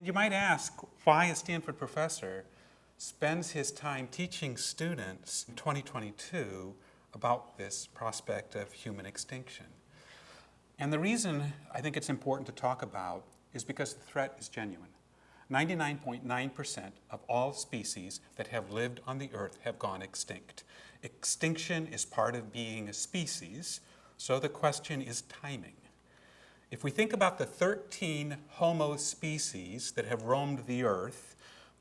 You might ask why a Stanford professor spends his time teaching students in 2022 about this prospect of human extinction. And the reason I think it's important to talk about is because the threat is genuine. 99.9% of all species that have lived on the earth have gone extinct. Extinction is part of being a species, so the question is timing. If we think about the 13 Homo species that have roamed the earth,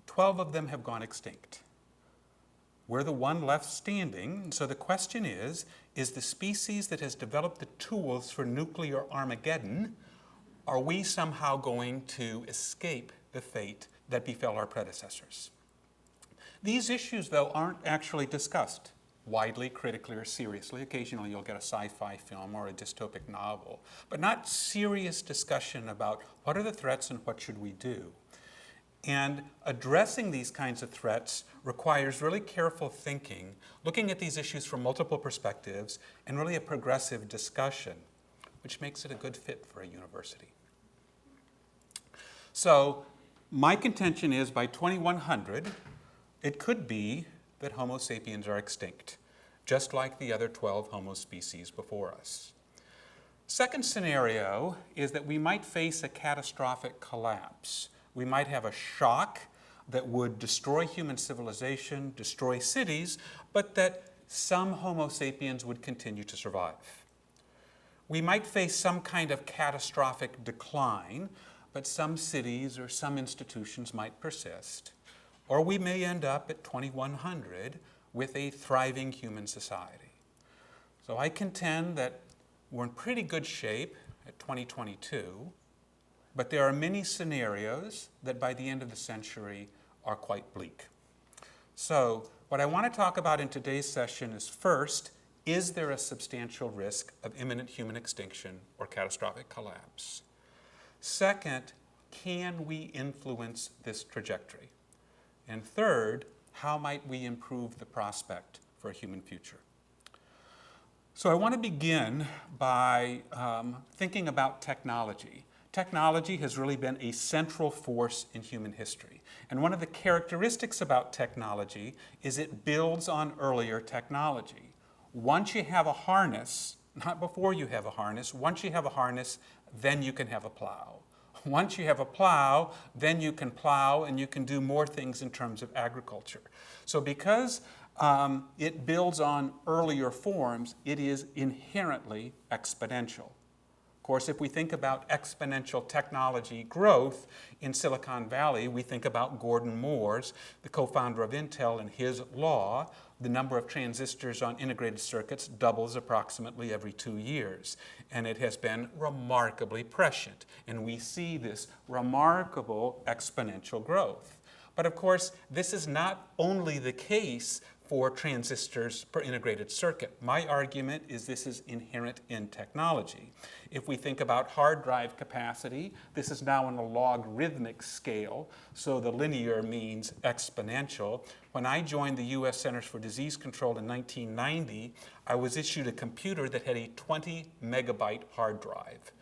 12 of them have gone extinct. We're the one left standing, so the question is the species that has developed the tools for nuclear Armageddon, are we somehow going to escape the fate that befell our predecessors? These issues, though, aren't actually discussed widely, critically, or seriously. Occasionally you'll get a sci-fi film or a dystopic novel, but not serious discussion about what are the threats and what should we do. And addressing these kinds of threats requires really careful thinking, looking at these issues from multiple perspectives, and really a progressive discussion, which makes it a good fit for a university. So my contention is by 2100, it could be that Homo sapiens are extinct, just like the other 12 Homo species before us. Second scenario is that we might face a catastrophic collapse. We might have a shock that would destroy human civilization, destroy cities, but that some Homo sapiens would continue to survive. We might face some kind of catastrophic decline, but some cities or some institutions might persist. Or we may end up at 2100 with a thriving human society. So I contend that we're in pretty good shape at 2022, but there are many scenarios that by the end of the century are quite bleak. So what I want to talk about in today's session is first, is there a substantial risk of imminent human extinction or catastrophic collapse? Second, can we influence this trajectory? And third, how might we improve the prospect for a human future? So I want to begin by thinking about technology. Technology has really been a central force in human history. And one of the characteristics about technology is it builds on earlier technology. Once you have a harness, not before you have a harness, once you have a harness, then you can have a plow. Once you have a plow, then you can plow and you can do more things in terms of agriculture. So because it builds on earlier forms, it is inherently exponential. Of course, if we think about exponential technology growth in Silicon Valley, we think about Gordon Moore's, the co-founder of Intel, and his law. The number of transistors on integrated circuits doubles approximately every 2 years. And it has been remarkably prescient. And we see this remarkable exponential growth. But of course, this is not only the case for transistors per integrated circuit. My argument is this is inherent in technology. If we think about hard drive capacity, this is now on a logarithmic scale, so the linear means exponential. When I joined the US Centers for Disease Control in 1990, I was issued a computer that had a 20 megabyte hard drive.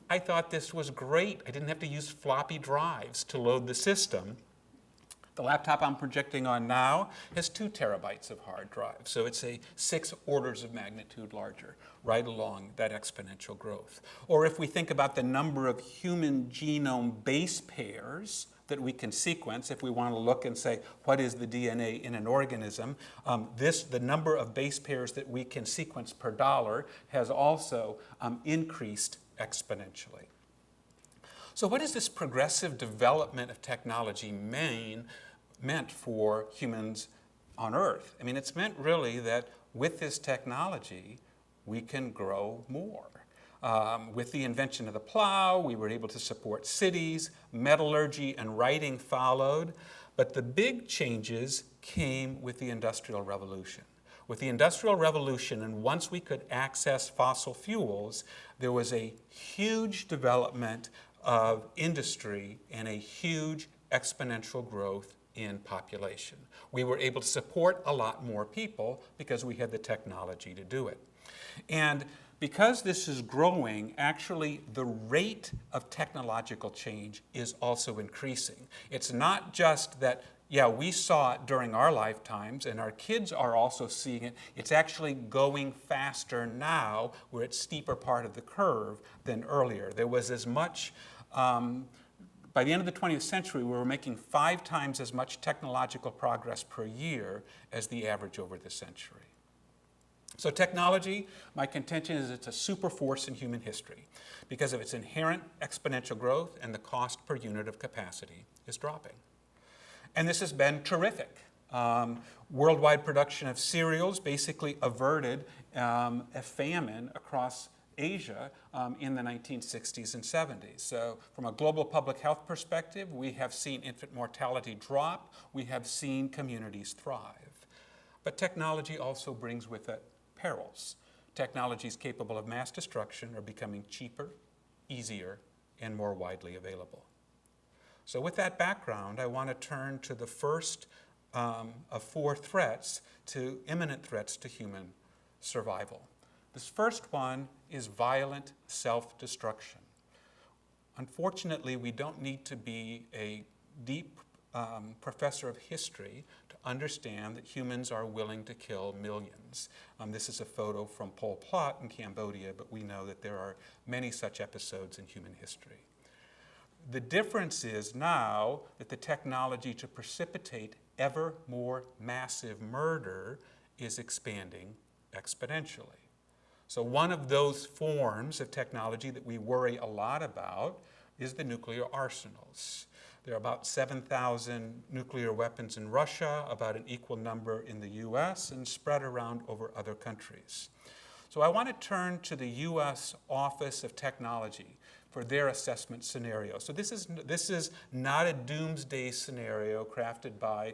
I thought this was great. I didn't have to use floppy drives to load the system. The laptop I'm projecting on now has 2 terabytes of hard drive, so it's a 6 orders of magnitude larger, right along that exponential growth. Or if we think about the number of human genome base pairs that we can sequence, if we want to look and say, what is the DNA in an organism, the number of base pairs that we can sequence per dollar has also increased exponentially. So what does this progressive development of technology meant for humans on Earth? I mean, it's meant really that with this technology, we can grow more. With the invention of the plow, we were able to support cities, metallurgy and writing followed, but the big changes came with the Industrial Revolution. With the Industrial Revolution, and once we could access fossil fuels, there was a huge development of industry and a huge exponential growth in population. We were able to support a lot more people because we had the technology to do it. And Because this is growing, actually the rate of technological change is also increasing. It's not just that, yeah, we saw it during our lifetimes and our kids are also seeing it. It's actually going faster now. We're at steeper part of the curve than earlier. There was as much, by the end of the 20th century, we were making 5 times as much technological progress per year as the average over the century. So technology, my contention is it's a super force in human history because of its inherent exponential growth, and the cost per unit of capacity is dropping. And this has been terrific. Worldwide production of cereals basically averted a famine across Asia in the 1960s and 70s. So from a global public health perspective, we have seen infant mortality drop. We have seen communities thrive. But technology also brings with it perils. Technologies capable of mass destruction are becoming cheaper, easier, and more widely available. So with that background, I want to turn to the first of 4 threats, to imminent threats to human survival. This first one is violent self-destruction. Unfortunately, we don't need to be a deep professor of history to understand that humans are willing to kill millions. This is a photo from Pol Pot in Cambodia, but we know that there are many such episodes in human history. The difference is now that the technology to precipitate ever more massive murder is expanding exponentially. So one of those forms of technology that we worry a lot about is the nuclear arsenals. There are about 7,000 nuclear weapons in Russia, about an equal number in the US, and spread around over other countries. So I want to turn to the US Office of Technology for their assessment scenario. So this is not a doomsday scenario crafted by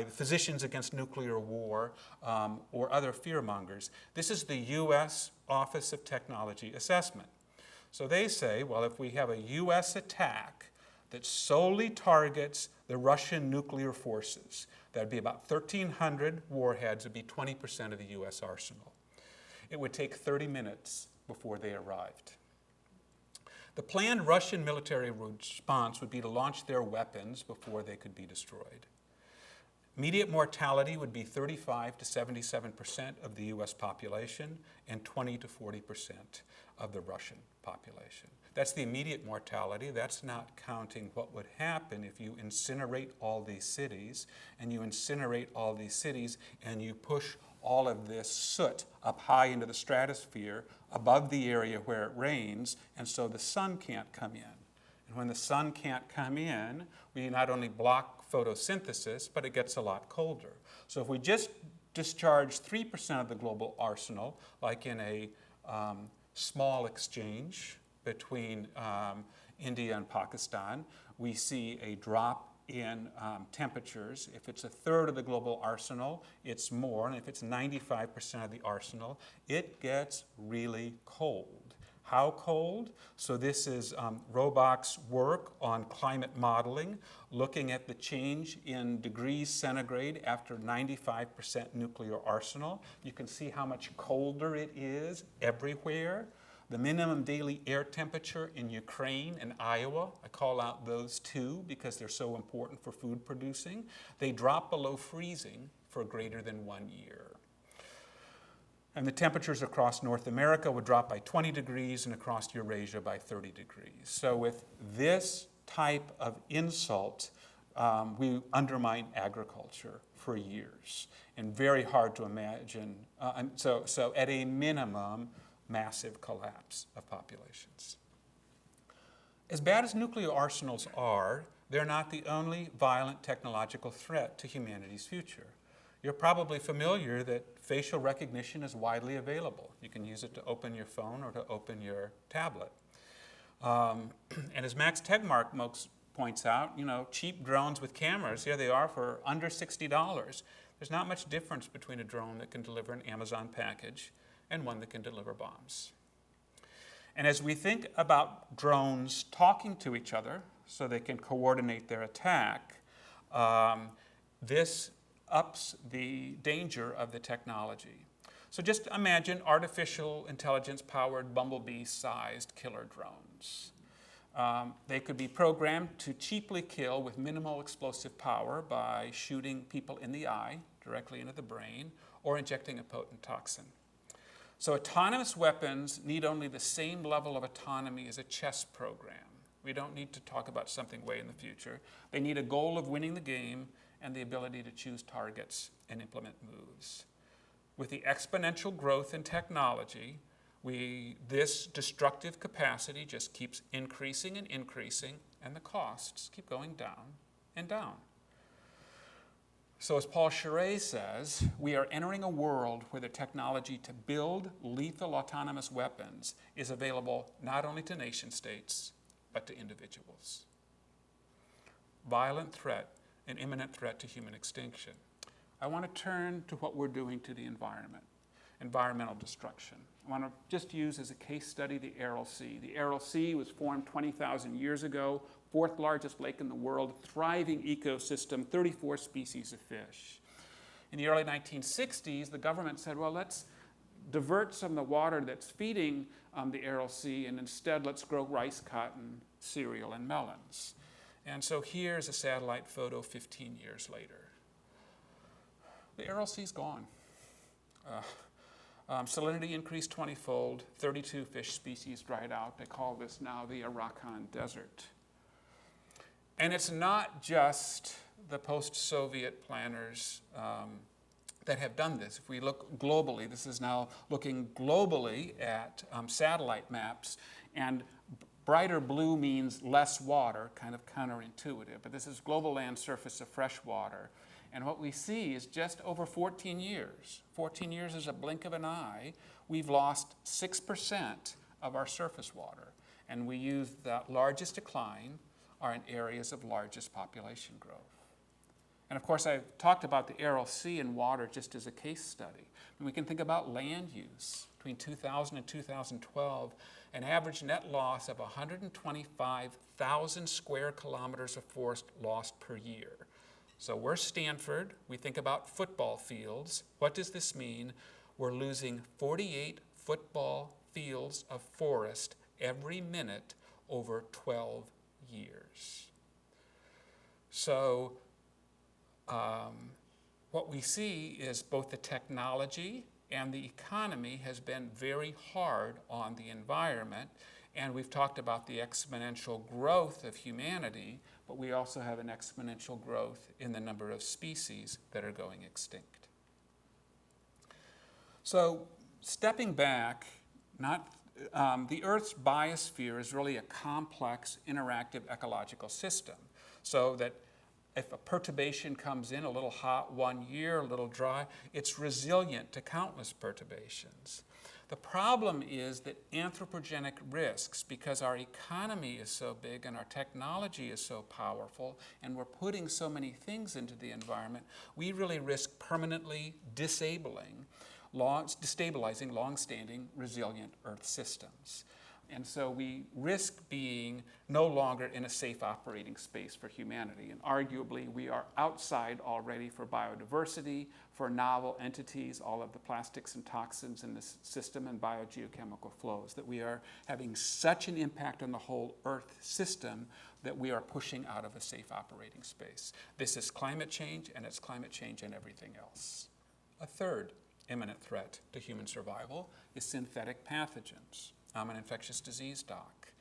physicians against nuclear war or other fearmongers. This is the US Office of Technology assessment. So they say, well, if we have a US attack that solely targets the Russian nuclear forces, that'd be about 1,300 warheads, it'd be 20% of the US arsenal. It would take 30 minutes before they arrived. The planned Russian military response would be to launch their weapons before they could be destroyed. Immediate mortality would be 35 to 77% of the US population and 20 to 40% of the Russian population. That's the immediate mortality. That's not counting what would happen if you incinerate all these cities, and you incinerate all these cities and you push all of this soot up high into the stratosphere above the area where it rains, and so the sun can't come in. And when the sun can't come in, we not only block photosynthesis, but it gets a lot colder. So if we just discharge 3% of the global arsenal, like in a small exchange between India and Pakistan, we see a drop in temperatures. If it's 1/3 of the global arsenal, it's more, and if it's 95% of the arsenal, it gets really cold. How cold? So this is Robach's work on climate modeling, looking at the change in degrees centigrade after 95% nuclear arsenal. You can see how much colder it is everywhere. The minimum daily air temperature in Ukraine and Iowa, I call out those two because they're so important for food producing, they drop below freezing for greater than 1 year. And the temperatures across North America would drop by 20 degrees and across Eurasia by 30 degrees. So with this type of insult, we undermine agriculture for years, and very hard to imagine. So at a minimum, massive collapse of populations. As bad as nuclear arsenals are, they're not the only violent technological threat to humanity's future. You're probably familiar that facial recognition is widely available. You can use it to open your phone or to open your tablet. And as Max Tegmark points out, cheap drones with cameras, here they are for under $60. There's not much difference between a drone that can deliver an Amazon package and one that can deliver bombs. And as we think about drones talking to each other so they can coordinate their attack, this ups the danger of the technology. So just imagine artificial intelligence-powered bumblebee-sized killer drones. They could be programmed to cheaply kill with minimal explosive power by shooting people in the eye, directly into the brain, or injecting a potent toxin. So autonomous weapons need only the same level of autonomy as a chess program. We don't need to talk about something way in the future. They need a goal of winning the game and the ability to choose targets and implement moves. With the exponential growth in technology, this destructive capacity just keeps increasing and increasing, and the costs keep going down and down. So as Paul Charest says, we are entering a world where the technology to build lethal autonomous weapons is available not only to nation states, but to individuals. Violent threat, an imminent threat to human extinction. I want to turn to what we're doing to the environment, environmental destruction. I want to just use as a case study the Aral Sea. The Aral Sea was formed 20,000 years ago, fourth largest lake in the world, thriving ecosystem, 34 species of fish. In the early 1960s, the government said, well, let's divert some of the water that's feeding the Aral Sea, and instead let's grow rice, cotton, cereal, and melons. And so here's a satellite photo 15 years later. The Aral Sea's gone. Salinity increased 20-fold, 32 fish species dried out. They call this now the Arakan Desert. And it's not just the post-Soviet planners that have done this. If we look globally, this is now looking globally at satellite maps, and brighter blue means less water, kind of counterintuitive, but this is global land surface of fresh water. And what we see is just over 14 years, 14 years is a blink of an eye, we've lost 6% of our surface water. And we use the largest decline are in areas of largest population growth. And of course, I've talked about the Aral Sea and water just as a case study. And we can think about land use. Between 2000 and 2012, an average net loss of 125,000 square kilometers of forest lost per year. So we're Stanford, we think about football fields. What does this mean? We're losing 48 football fields of forest every minute over 12 years. So what we see is both the technology and the economy has been very hard on the environment, and we've talked about the exponential growth of humanity, but we also have an exponential growth in the number of species that are going extinct. So stepping back, the Earth's biosphere is really a complex, interactive ecological system, so that if a perturbation comes in, a little hot one year, a little dry, it's resilient to countless perturbations. The problem is that anthropogenic risks, because our economy is so big and our technology is so powerful, and we're putting so many things into the environment, we really risk permanently destabilizing long-standing resilient Earth systems. And so we risk being no longer in a safe operating space for humanity. And arguably, we are outside already for biodiversity, for novel entities, all of the plastics and toxins in this system and biogeochemical flows, that we are having such an impact on the whole Earth system that we are pushing out of a safe operating space. This is climate change, and it's climate change and everything else. A third imminent threat to human survival is synthetic pathogens. I'm an infectious disease doc.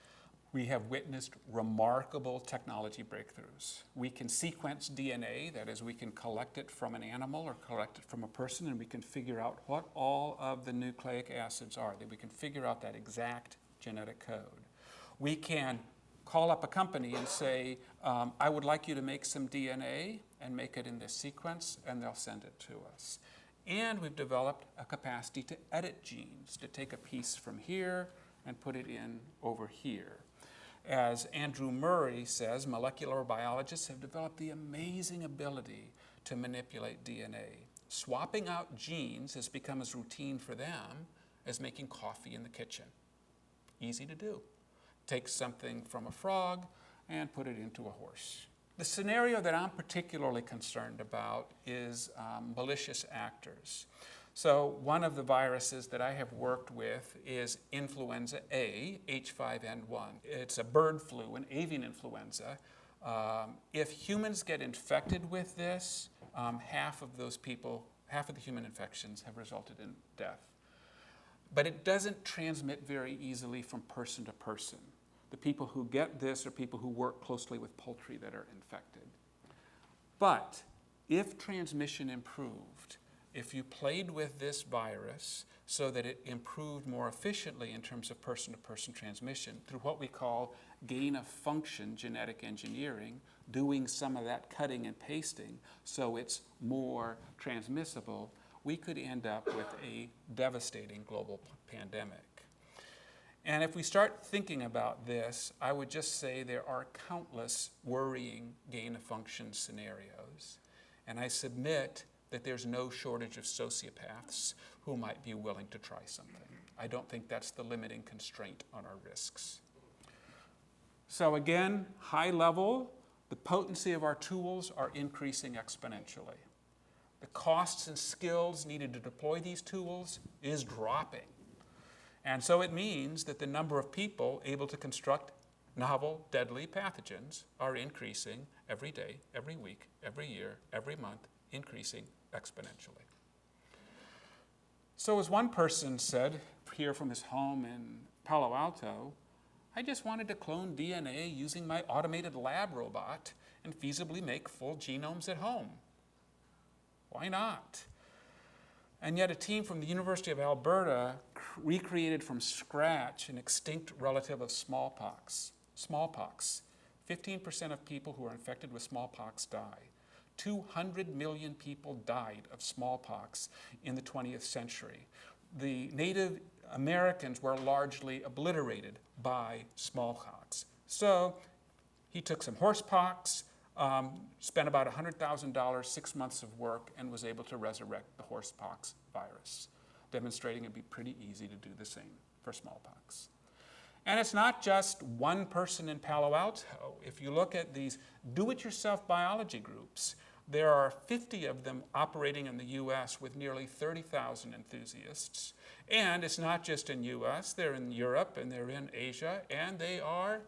We have witnessed remarkable technology breakthroughs. We can sequence DNA, that is, we can collect it from an animal or collect it from a person, and we can figure out what all of the nucleic acids are, that we can figure out that exact genetic code. We can call up a company and say, I would like you to make some DNA and make it in this sequence, and they'll send it to us. And we've developed a capacity to edit genes, to take a piece from here and put it in over here. As Andrew Murray says, molecular biologists have developed the amazing ability to manipulate DNA. Swapping out genes has become as routine for them as making coffee in the kitchen. Easy to do. Take something from a frog and put it into a horse. The scenario that I'm particularly concerned about is malicious actors. So one of the viruses that I have worked with is influenza A, H5N1. It's a bird flu, an avian influenza. If humans get infected with this, half of the human infections have resulted in death. But it doesn't transmit very easily from person to person. The people who get this are people who work closely with poultry that are infected. But if transmission improved, if you played with this virus so that it improved more efficiently in terms of person-to-person transmission through what we call gain-of-function genetic engineering, doing some of that cutting and pasting so it's more transmissible, we could end up with a devastating global pandemic. And if we start thinking about this, I would just say there are countless worrying gain-of-function scenarios. And I submit that there's no shortage of sociopaths who might be willing to try something. I don't think that's the limiting constraint on our risks. So again, high level, the potency of our tools are increasing exponentially. The costs and skills needed to deploy these tools is dropping. And so it means that the number of people able to construct novel, deadly pathogens are increasing every day, every week, every year, every month, increasing exponentially. So as one person said here from his home in Palo Alto, I just wanted to clone DNA using my automated lab robot and feasibly make full genomes at home. Why not? And yet a team from the University of Alberta recreated from scratch an extinct relative of smallpox. Smallpox. 15% of people who are infected with smallpox die. 200 million people died of smallpox in the 20th century. The Native Americans were largely obliterated by smallpox. So he took some horsepox, spent about $100,000, 6 months of work, and was able to resurrect the horsepox virus, demonstrating it'd be pretty easy to do the same for smallpox. And it's not just one person in Palo Alto. If you look at these do-it-yourself biology groups, there are 50 of them operating in the US with nearly 30,000 enthusiasts. And it's not just in US, they're in Europe and they're in Asia, and they are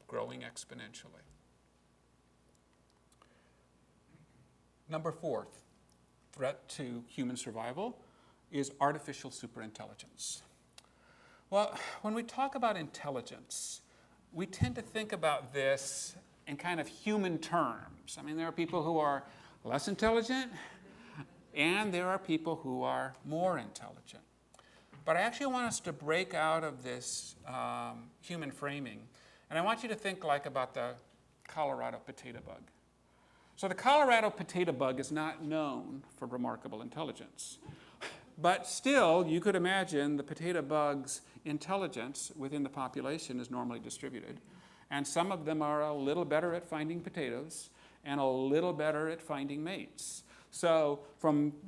growing exponentially. Number 4, threat to human survival is artificial superintelligence. Well, when we talk about intelligence, we tend to think about this in kind of human terms. I mean, there are people who are less intelligent, and there are people who are more intelligent. But I actually want us to break out of this human framing, and I want you to think like about the Colorado potato bug. So the Colorado potato bug is not known for remarkable intelligence. But still, you could imagine the potato bug's intelligence within the population is normally distributed. And some of them are a little better at finding potatoes and a little better at finding mates. So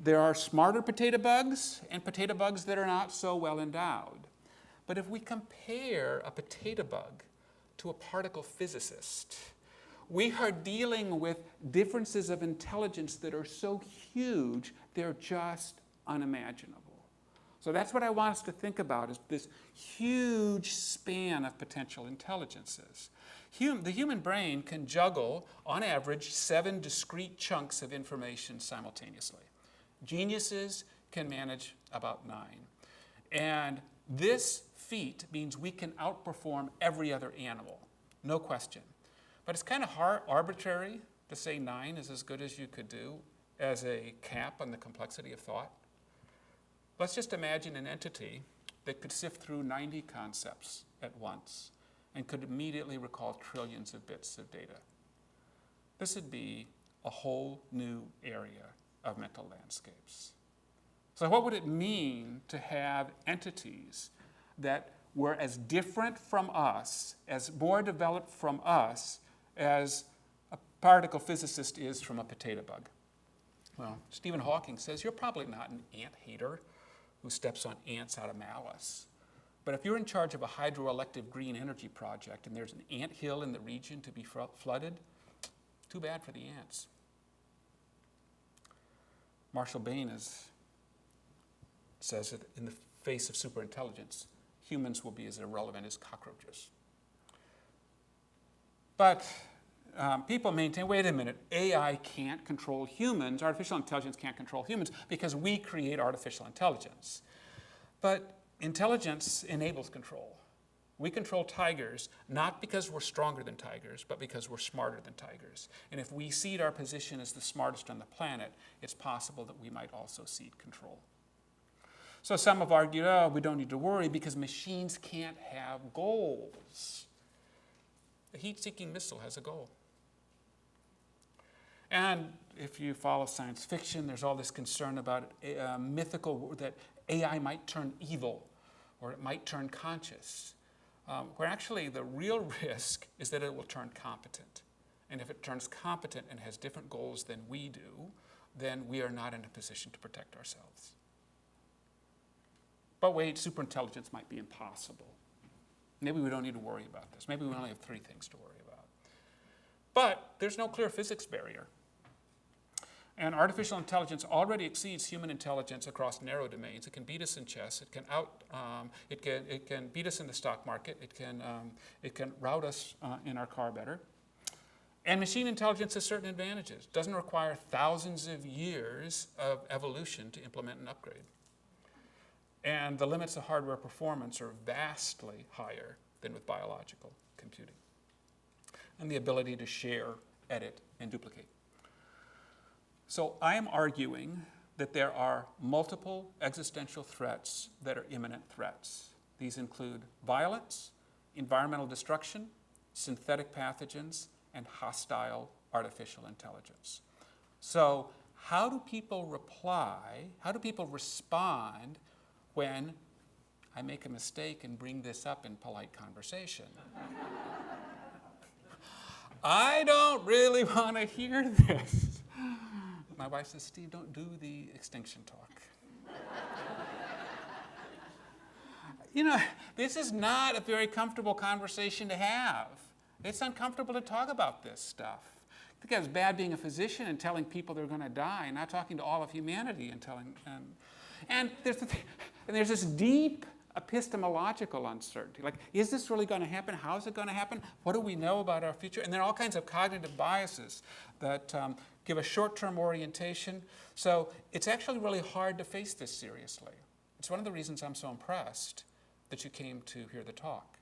there are smarter potato bugs and potato bugs that are not so well endowed. But if we compare a potato bug to a particle physicist, we are dealing with differences of intelligence that are so huge, they're just unimaginable. So that's what I want us to think about, is this huge span of potential intelligences. The human brain can juggle, on average, 7 discrete chunks of information simultaneously. Geniuses can manage about 9. And this feat means we can outperform every other animal, no question. But it's kind of arbitrary to say 9 is as good as you could do as a cap on the complexity of thought. Let's just imagine an entity that could sift through 90 concepts at once and could immediately recall trillions of bits of data. This would be a whole new area of mental landscapes. So what would it mean to have entities that were as different from us, as more developed from us, as a particle physicist is from a potato bug? Well, Stephen Hawking says you're probably not an ant hater who steps on ants out of malice. But if you're in charge of a hydroelectric green energy project and there's an ant hill in the region to be flooded, too bad for the ants. Marshall Bain is says that in the face of superintelligence, humans will be as irrelevant as cockroaches. But people maintain, wait a minute, AI can't control humans, artificial intelligence can't control humans because we create artificial intelligence. But intelligence enables control. We control tigers not because we're stronger than tigers, but because we're smarter than tigers. And if we cede our position as the smartest on the planet, it's possible that we might also cede control. So some have argued, oh, we don't need to worry because machines can't have goals. The heat-seeking missile has a goal. And if you follow science fiction, there's all this concern about mythical, that AI might turn evil or it might turn conscious, where actually the real risk is that it will turn competent. And if it turns competent and has different goals than we do, then we are not in a position to protect ourselves. But wait, superintelligence might be impossible. Maybe we don't need to worry about this. Maybe we only have 3 things to worry about. But there's no clear physics barrier. And artificial intelligence already exceeds human intelligence across narrow domains. It can beat us in chess. It can beat us in the stock market. It can route us in our car better. And machine intelligence has certain advantages. It doesn't require thousands of years of evolution to implement an upgrade. And the limits of hardware performance are vastly higher than with biological computing. And the ability to share, edit, and duplicate. So I am arguing that there are multiple existential threats that are imminent threats. These include violence, environmental destruction, synthetic pathogens, and hostile artificial intelligence. So how do people reply, how do people respond when I make a mistake and bring this up in polite conversation? I don't really want to hear this. My wife says, Steve, don't do the extinction talk. You know, this is not a very comfortable conversation to have. It's uncomfortable to talk about this stuff. I think it's bad being a physician and telling people they're going to die, not talking to all of humanity and telling. And there's this deep epistemological uncertainty. Like, is this really going to happen? How is it going to happen? What do we know about our future? And there are all kinds of cognitive biases that give a short-term orientation. So it's actually really hard to face this seriously. It's one of the reasons I'm so impressed that you came to hear the talk.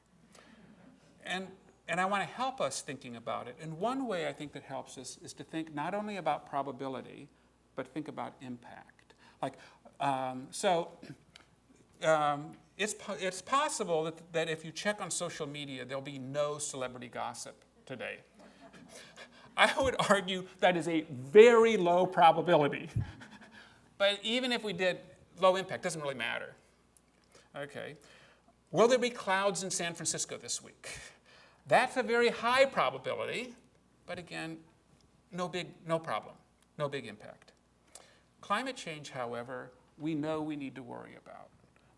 And I want to help us thinking about it. And one way I think that helps us is to think not only about probability, but think about impact. Like, it's possible that if you check on social media, there'll be no celebrity gossip today. I would argue that is a very low probability. But even if we did, low impact, doesn't really matter. Okay. Will there be clouds in San Francisco this week? That's a very high probability, but again, no problem, no big impact. Climate change, however, we know we need to worry about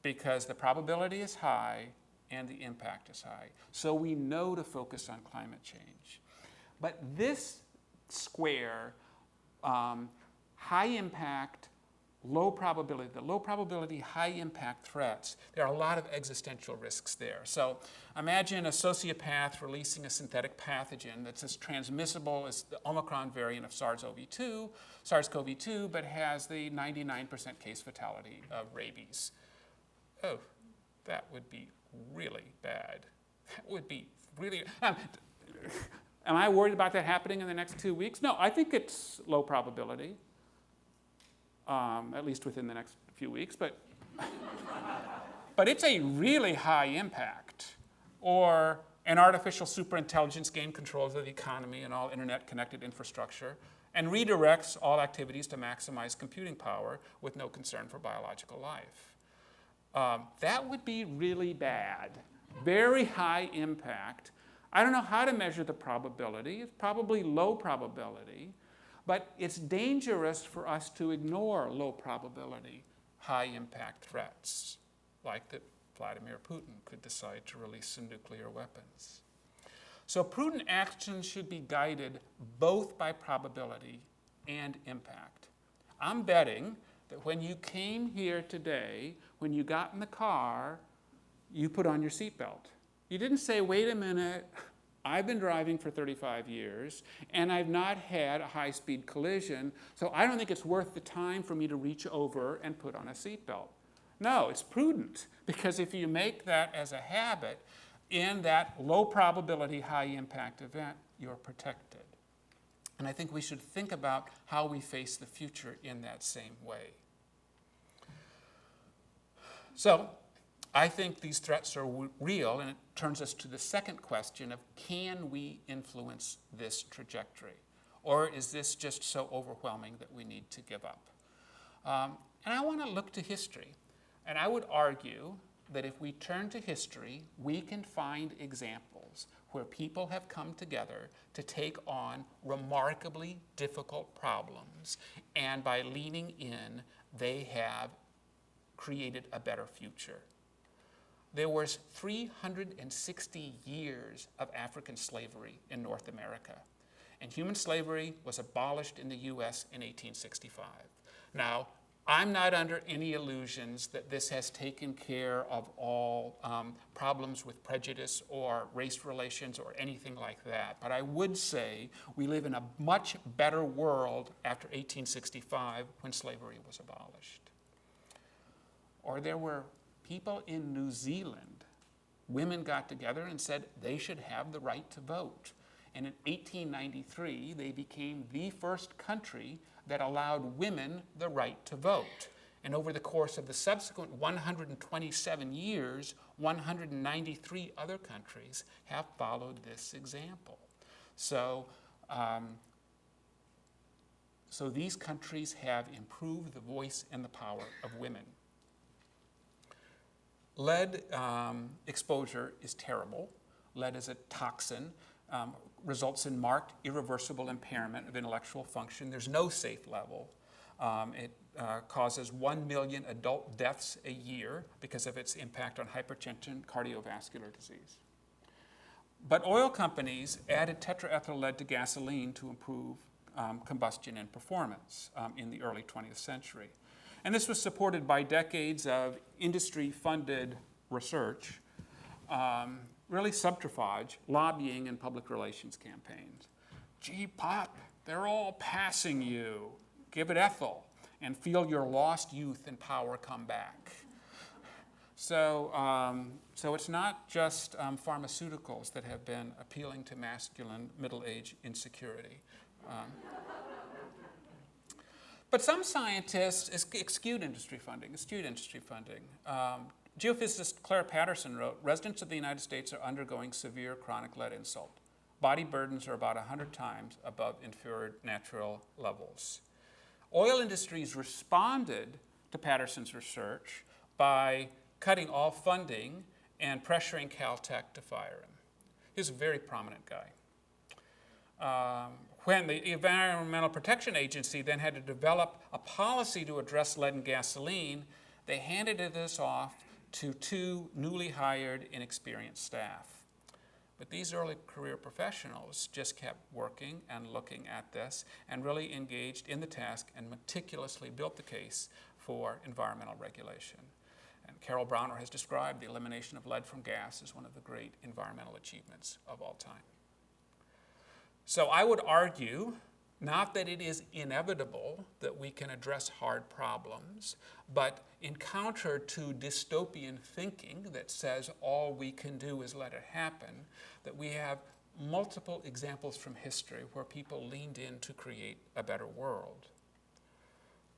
because the probability is high and the impact is high. So we know to focus on climate change. But this square, high impact, low probability, the low probability, high impact threats, there are a lot of existential risks there. So imagine a sociopath releasing a synthetic pathogen that's as transmissible as the Omicron variant of SARS-CoV-2, but has the 99% case fatality of rabies. Oh, that would be really bad. That would be really... Am I worried about that happening in the next 2 weeks? No, I think it's low probability, at least within the next few weeks. But it's a really high impact. Or an artificial superintelligence gain control of the economy and all internet-connected infrastructure and redirects all activities to maximize computing power with no concern for biological life. That would be really bad. Very high impact. I don't know how to measure the probability. It's probably low probability. But it's dangerous for us to ignore low probability, high impact threats, like that Vladimir Putin could decide to release some nuclear weapons. So prudent action should be guided both by probability and impact. I'm betting that when you came here today, when you got in the car, you put on your seatbelt. You didn't say, wait a minute, I've been driving for 35 years, and I've not had a high-speed collision, so I don't think it's worth the time for me to reach over and put on a seatbelt. No, it's prudent, because if you make that as a habit, in that low probability, high impact event, you're protected. And I think we should think about how we face the future in that same way. So I think these threats are real, and it turns us to the second question of, can we influence this trajectory? Or is this just so overwhelming that we need to give up? And I want to look to history. And I would argue that if we turn to history, we can find examples where people have come together to take on remarkably difficult problems, and by leaning in, they have created a better future. There was 360 years of African slavery in North America, and human slavery was abolished in the US in 1865. Now, I'm not under any illusions that this has taken care of all problems with prejudice or race relations or anything like that. But I would say we live in a much better world after 1865, when slavery was abolished. Or there were people in New Zealand. Women got together and said they should have the right to vote. And in 1893, they became the first country that allowed women the right to vote. And over the course of the subsequent 127 years, 193 other countries have followed this example. So these countries have improved the voice and the power of women. Lead exposure is terrible. Lead is a toxin. Results in marked irreversible impairment of intellectual function. There's no safe level. It causes 1 million adult deaths a year because of its impact on hypertension, cardiovascular disease. But oil companies added tetraethyl lead to gasoline to improve combustion and performance in the early 20th century. And this was supported by decades of industry-funded research, really subterfuge, lobbying, and public relations campaigns. Gee, Pop, they're all passing you. Give it ethyl and feel your lost youth and power come back. So it's not just pharmaceuticals that have been appealing to masculine middle-age insecurity. But some scientists eschewed industry funding. Geophysicist Claire Patterson wrote, residents of the United States are undergoing severe chronic lead insult. Body burdens are about 100 times above inferior natural levels. Oil industries responded to Patterson's research by cutting all funding and pressuring Caltech to fire him. He's a very prominent guy. When the Environmental Protection Agency then had to develop a policy to address lead in gasoline, they handed this off to 2 newly hired, inexperienced staff. But these early career professionals just kept working and looking at this and really engaged in the task and meticulously built the case for environmental regulation. And Carol Browner has described the elimination of lead from gas as one of the great environmental achievements of all time. So I would argue, not that it is inevitable that we can address hard problems, but in counter to dystopian thinking that says all we can do is let it happen, that we have multiple examples from history where people leaned in to create a better world.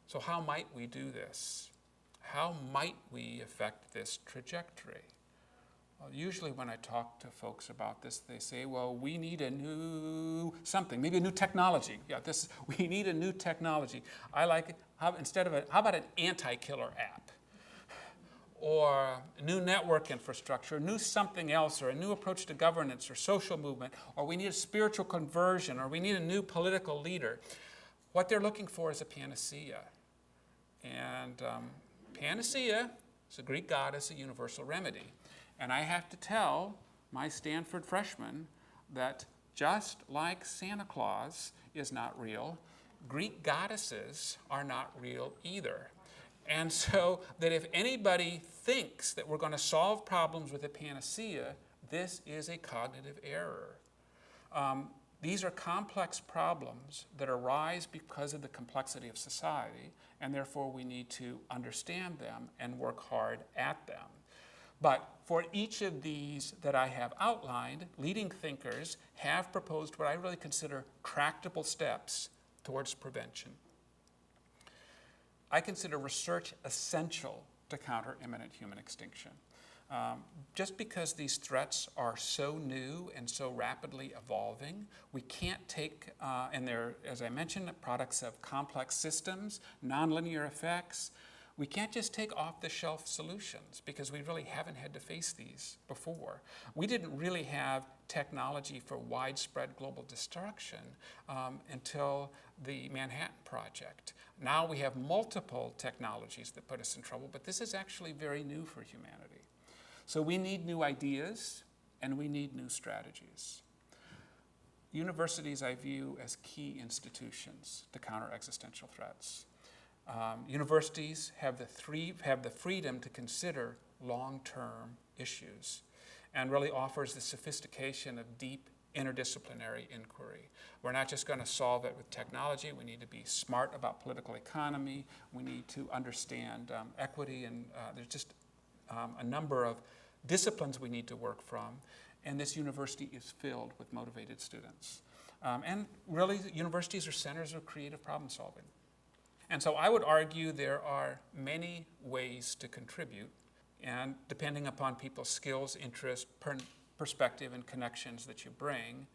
So how might we do this? How might we affect this trajectory? Well, usually when I talk to folks about this, they say, well, we need a new something, maybe a new technology. Yeah, we need a new technology. I like it. How about an anti-killer app? Or a new network infrastructure, new something else, or a new approach to governance or social movement, or we need a spiritual conversion, or we need a new political leader. What they're looking for is a panacea. And panacea is a Greek goddess, a universal remedy. And I have to tell my Stanford freshmen that just like Santa Claus is not real, Greek goddesses are not real either. And so that if anybody thinks that we're going to solve problems with a panacea, this is a cognitive error. These are complex problems that arise because of the complexity of society, and therefore we need to understand them and work hard at them. But for each of these that I have outlined, leading thinkers have proposed what I really consider tractable steps towards prevention. I consider research essential to counter imminent human extinction. Just because these threats are so new and so rapidly evolving, we can't take, and they're, as I mentioned, products of complex systems, nonlinear effects. We can't just take off-the-shelf solutions because we really haven't had to face these before. We didn't really have technology for widespread global destruction until the Manhattan Project. Now we have multiple technologies that put us in trouble, but this is actually very new for humanity. So we need new ideas and we need new strategies. Universities I view as key institutions to counter existential threats. Universities have the freedom to consider long-term issues and really offers the sophistication of deep interdisciplinary inquiry. We're not just going to solve it with technology. We need to be smart about political economy. We need to understand equity, and there's just a number of disciplines we need to work from, and this university is filled with motivated students. And really, universities are centers of creative problem solving. And so I would argue there are many ways to contribute, and depending upon people's skills, interests, perspective, and connections that you bring.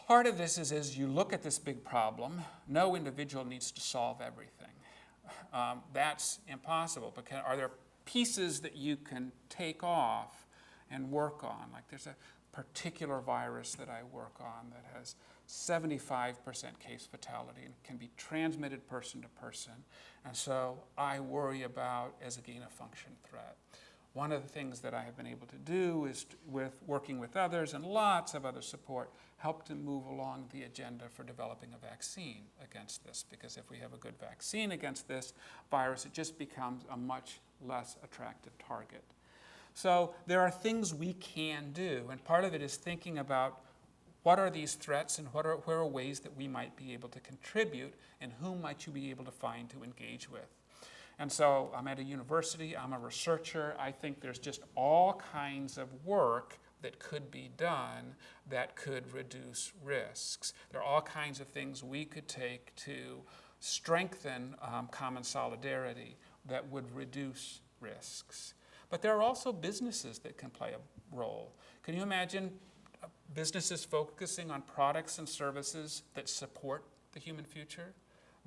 Part of this is as you look at this big problem, no individual needs to solve everything. That's impossible, but are there pieces that you can take off and work on? Like there's a particular virus that I work on that has 75% case fatality and can be transmitted person to person. And so I worry about as a gain-of-function threat. One of the things that I have been able to do is, with working with others and lots of other support, help to move along the agenda for developing a vaccine against this. Because if we have a good vaccine against this virus, it just becomes a much less attractive target. So there are things we can do, and part of it is thinking about what are these threats and where are ways that we might be able to contribute, and whom might you be able to find to engage with. And so I'm at a university, I'm a researcher, I think there's just all kinds of work that could be done that could reduce risks. There are all kinds of things we could take to strengthen common solidarity that would reduce risks. But there are also businesses that can play a role. Can you imagine businesses focusing on products and services that support the human future?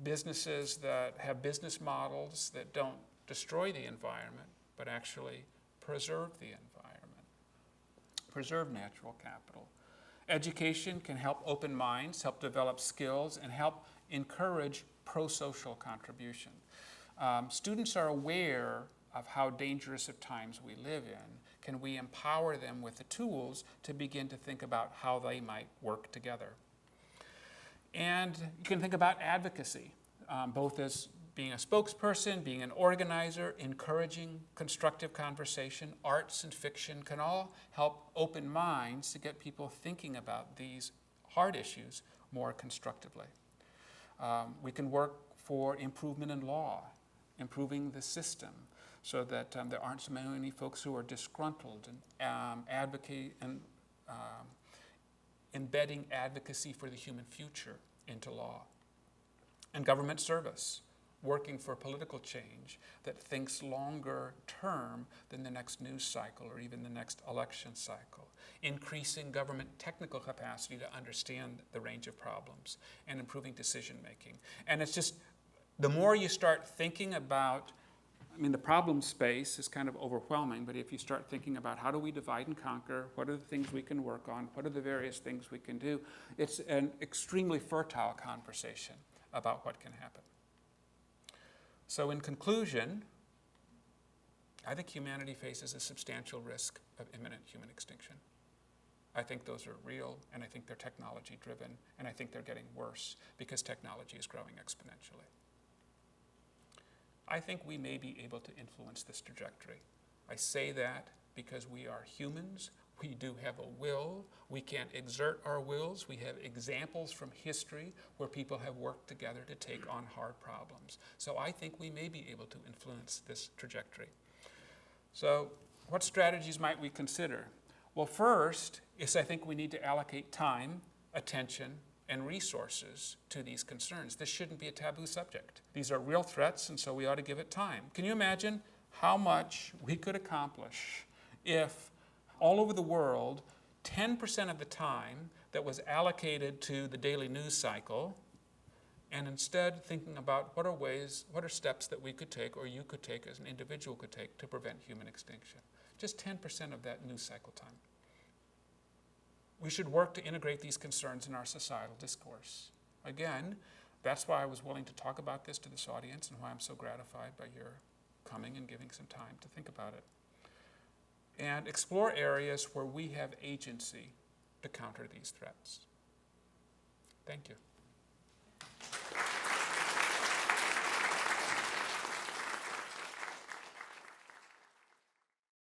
Businesses that have business models that don't destroy the environment, but actually preserve the environment, preserve natural capital. Education can help open minds, help develop skills, and help encourage pro-social contribution. Students are aware of how dangerous of times we live in. Can we empower them with the tools to begin to think about how they might work together? And you can think about advocacy, both as being a spokesperson, being an organizer, encouraging constructive conversation. Arts and fiction can all help open minds to get people thinking about these hard issues more constructively. We can work for improvement in law, improving the system, so that there aren't so many folks who are disgruntled, and advocate and embedding advocacy for the human future into law. And government service, working for political change that thinks longer term than the next news cycle or even the next election cycle. Increasing government technical capacity to understand the range of problems and improving decision making. And it's just, the more you start thinking about, I mean, the problem space is kind of overwhelming, but if you start thinking about how do we divide and conquer, what are the things we can work on, what are the various things we can do, it's an extremely fertile conversation about what can happen. So in conclusion, I think humanity faces a substantial risk of imminent human extinction. I think those are real, and I think they're technology driven, and I think they're getting worse because technology is growing exponentially. I think we may be able to influence this trajectory. I say that because we are humans. We do have a will. We can't exert our wills. We have examples from history where people have worked together to take on hard problems. So I think we may be able to influence this trajectory. So what strategies might we consider? Well, first is I think we need to allocate time, attention, and resources to these concerns. This shouldn't be a taboo subject. These are real threats, and so we ought to give it time. Can you imagine how much we could accomplish if all over the world, 10% of the time that was allocated to the daily news cycle, and instead thinking about what are steps that we could take or you could take as an individual could take to prevent human extinction? Just 10% of that news cycle time. We should work to integrate these concerns in our societal discourse. Again, that's why I was willing to talk about this to this audience and why I'm so gratified by your coming and giving some time to think about it. And explore areas where we have agency to counter these threats. Thank you.